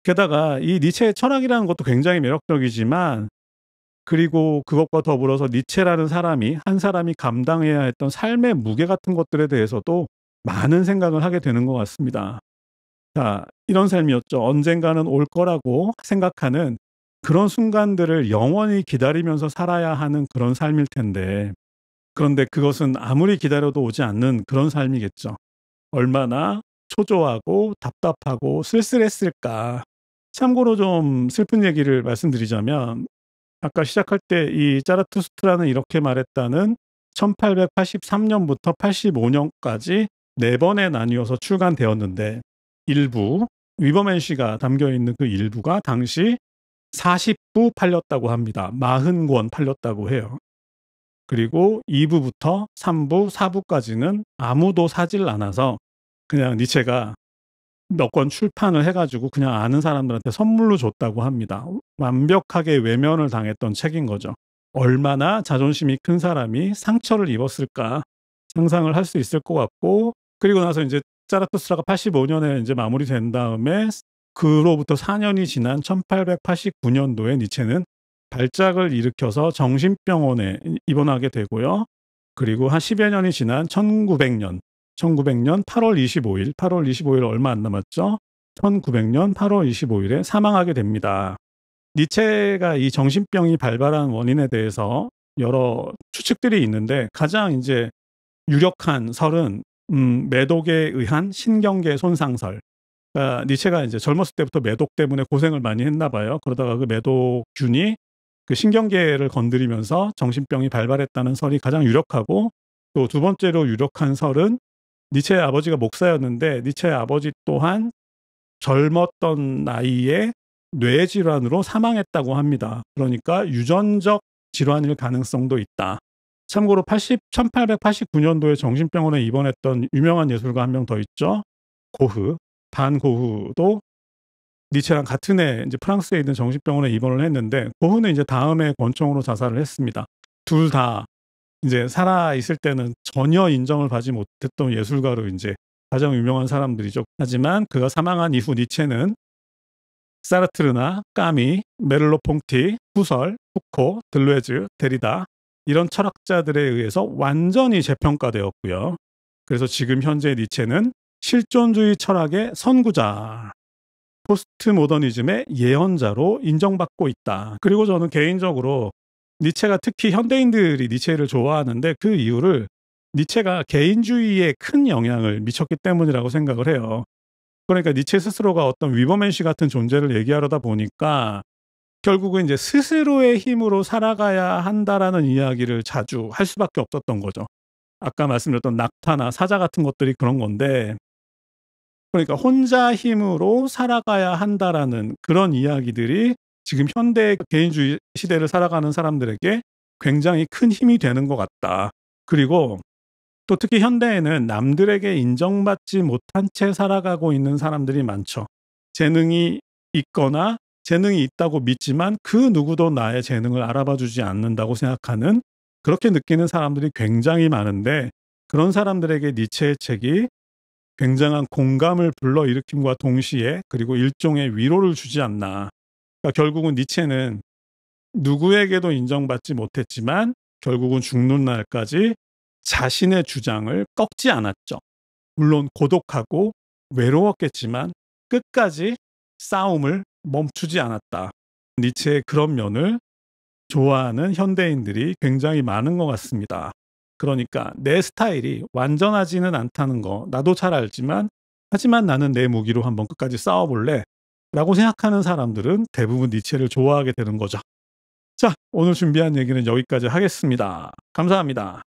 게다가 이 니체의 철학이라는 것도 굉장히 매력적이지만 그리고 그것과 더불어서 니체라는 사람이 한 사람이 감당해야 했던 삶의 무게 같은 것들에 대해서도 많은 생각을 하게 되는 것 같습니다. 자, 이런 삶이었죠. 언젠가는 올 거라고 생각하는 그런 순간들을 영원히 기다리면서 살아야 하는 그런 삶일 텐데 그런데 그것은 아무리 기다려도 오지 않는 그런 삶이겠죠. 얼마나 초조하고 답답하고 쓸쓸했을까. 참고로 좀 슬픈 얘기를 말씀드리자면 아까 시작할 때 이 자라투스트라는 이렇게 말했다는 1883년부터 85년까지 4번에 나뉘어서 출간되었는데 일부 위버맨 씨가 담겨 있는 그 일부가 당시 40부 팔렸다고 합니다. 40권 팔렸다고 해요. 그리고 2부부터 3부, 4부까지는 아무도 사질 않아서 그냥 니체가 몇 권 출판을 해가지고 그냥 아는 사람들한테 선물로 줬다고 합니다. 완벽하게 외면을 당했던 책인 거죠. 얼마나 자존심이 큰 사람이 상처를 입었을까 상상을 할 수 있을 것 같고 그리고 나서 이제 자라투스트라가 85년에 이제 마무리된 다음에 그로부터 4년이 지난 1889년도에 니체는 발작을 일으켜서 정신병원에 입원하게 되고요. 그리고 한 10여 년이 지난 1900년 8월 25일, 8월 25일 얼마 안 남았죠? 1900년 8월 25일에 사망하게 됩니다. 니체가 이 정신병이 발발한 원인에 대해서 여러 추측들이 있는데 가장 이제 유력한 설은 매독에 의한 신경계 손상설. 그러니까 니체가 이제 젊었을 때부터 매독 때문에 고생을 많이 했나 봐요. 그러다가 그 매독균이 그 신경계를 건드리면서 정신병이 발발했다는 설이 가장 유력하고 또 두 번째로 유력한 설은 니체의 아버지가 목사였는데 니체의 아버지 또한 젊었던 나이에 뇌질환으로 사망했다고 합니다. 그러니까 유전적 질환일 가능성도 있다. 참고로 1889년도에 정신병원에 입원했던 유명한 예술가 한 명 더 있죠. 고흐, 반 고흐도 니체랑 같은 해 이제 프랑스에 있는 정신병원에 입원을 했는데 고흐는 이제 다음해 권총으로 자살을 했습니다. 둘 다 이제 살아 있을 때는 전혀 인정을 받지 못했던 예술가로 이제 가장 유명한 사람들이죠. 하지만 그가 사망한 이후 니체는 사르트르나 까미, 메를로퐁티, 후설, 푸코, 들레즈, 데리다 이런 철학자들에 의해서 완전히 재평가되었고요. 그래서 지금 현재 니체는 실존주의 철학의 선구자, 포스트 모더니즘의 예언자로 인정받고 있다. 그리고 저는 개인적으로 니체가 특히 현대인들이 니체를 좋아하는데 그 이유를 니체가 개인주의에 큰 영향을 미쳤기 때문이라고 생각을 해요. 그러니까 니체 스스로가 어떤 위버맨 씨 같은 존재를 얘기하려다 보니까 결국은 이제 스스로의 힘으로 살아가야 한다라는 이야기를 자주 할 수밖에 없었던 거죠. 아까 말씀드렸던 낙타나 사자 같은 것들이 그런 건데 그러니까 혼자 힘으로 살아가야 한다라는 그런 이야기들이 지금 현대 개인주의 시대를 살아가는 사람들에게 굉장히 큰 힘이 되는 것 같다. 그리고 또 특히 현대에는 남들에게 인정받지 못한 채 살아가고 있는 사람들이 많죠. 재능이 있거나 재능이 있다고 믿지만 그 누구도 나의 재능을 알아봐 주지 않는다고 생각하는 그렇게 느끼는 사람들이 굉장히 많은데 그런 사람들에게 니체의 책이 굉장한 공감을 불러일으킴과 동시에 그리고 일종의 위로를 주지 않나. 그러니까 결국은 니체는 누구에게도 인정받지 못했지만 결국은 죽는 날까지 자신의 주장을 꺾지 않았죠. 물론 고독하고 외로웠겠지만 끝까지 싸움을 멈추지 않았다. 니체의 그런 면을 좋아하는 현대인들이 굉장히 많은 것 같습니다. 그러니까 내 스타일이 완전하지는 않다는 거 나도 잘 알지만 하지만 나는 내 무기로 한번 끝까지 싸워볼래 라고 생각하는 사람들은 대부분 니체를 좋아하게 되는 거죠. 자, 오늘 준비한 얘기는 여기까지 하겠습니다. 감사합니다.